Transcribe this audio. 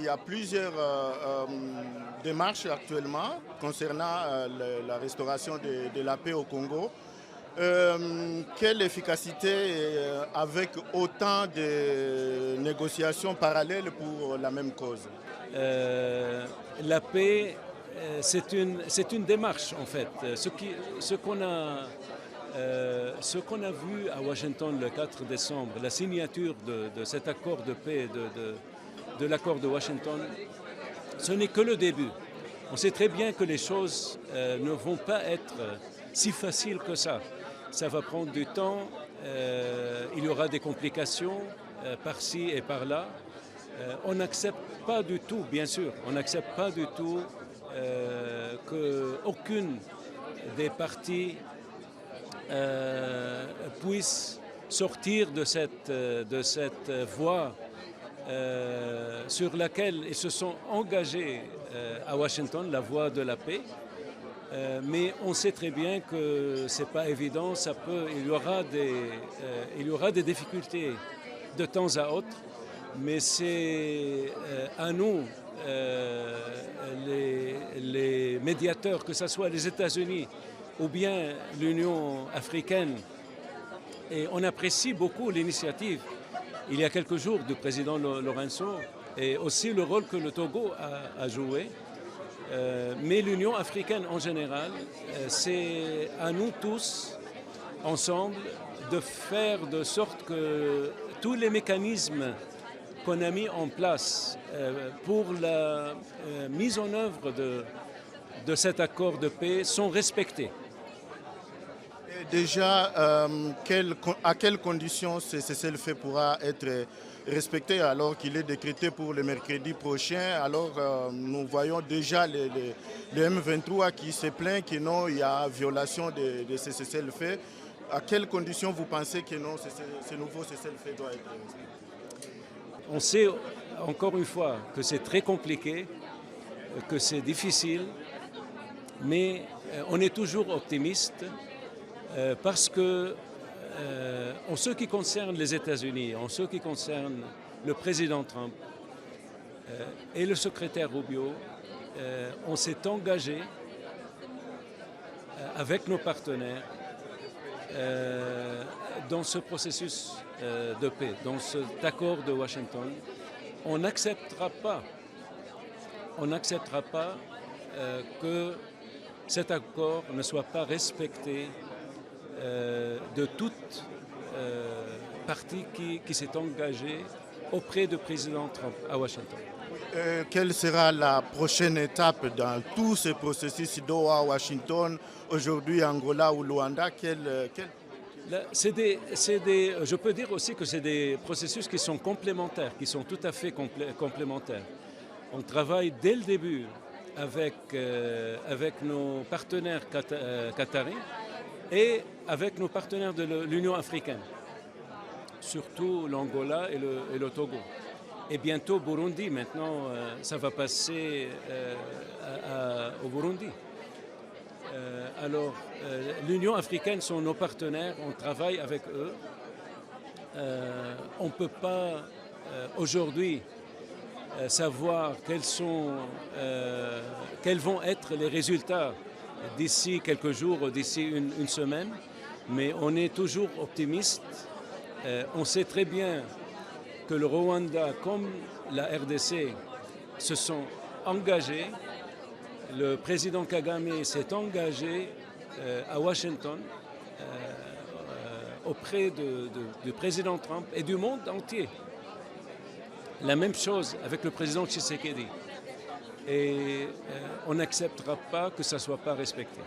y a plusieurs démarches actuellement concernant la restauration de la paix au Congo. Quelle efficacité avec autant de négociations parallèles pour la même cause? La paix, c'est une démarche en fait. Ce qu'on a vu à Washington le 4 décembre, la signature de cet accord de paix, de l'accord de Washington, ce n'est que le début. On sait très bien que les choses ne vont pas être si faciles que ça. Ça va prendre du temps, il y aura des complications par-ci et par-là. On n'accepte pas du tout, bien sûr, on n'accepte pas du tout qu'aucune des parties puisse sortir de cette voie sur laquelle ils se sont engagés à Washington, la voie de la paix. Mais on sait très bien que ce n'est pas évident, il y aura des difficultés de temps à autre, mais c'est à nous, les médiateurs, que ce soit les États-Unis ou bien l'Union africaine, et on apprécie beaucoup l'initiative il y a quelques jours du président Lorenzo et aussi le rôle que le Togo a joué. Mais l'Union africaine en général, c'est à nous tous, ensemble, de faire de sorte que tous les mécanismes qu'on a mis en place pour la mise en œuvre de cet accord de paix sont respectés. Et déjà, à quelles conditions ce cessez-le-feu pourra être respecté alors qu'il est décrété pour le mercredi prochain? Alors nous voyons déjà le M23 qui se plaint qu'il y a violation de ce cessez-le-feu. À quelles conditions vous pensez que non, ce nouveau cessez-le-feu doit être respecté? On sait encore une fois que c'est très compliqué, que c'est difficile, mais on est toujours optimiste parce que en ce qui concerne les États-Unis, en ce qui concerne le président Trump et le secrétaire Rubio, on s'est engagé avec nos partenaires dans ce processus de paix, dans cet accord de Washington. On n'acceptera pas que cet accord ne soit pas respecté de toute partie qui s'est engagée auprès du président Trump à Washington. Quelle sera la prochaine étape dans tout ce processus Doha, Washington, aujourd'hui Angola ou Luanda? Je peux dire aussi que c'est des processus qui sont complémentaires, qui sont tout à fait complémentaires. On travaille dès le début avec nos partenaires qataris et avec nos partenaires de l'Union africaine, surtout l'Angola et le Togo. Et bientôt Burundi, maintenant ça va passer au Burundi. Alors l'Union africaine sont nos partenaires, on travaille avec eux. On ne peut pas aujourd'hui savoir quels vont être les résultats d'ici quelques jours ou d'ici une semaine, mais on est toujours optimiste. On sait très bien que le Rwanda comme la RDC se sont engagés. Le président Kagame s'est engagé à Washington auprès du président Trump et du monde entier. La même chose avec le président Tshisekedi. Et on n'acceptera pas que ça ne soit pas respecté.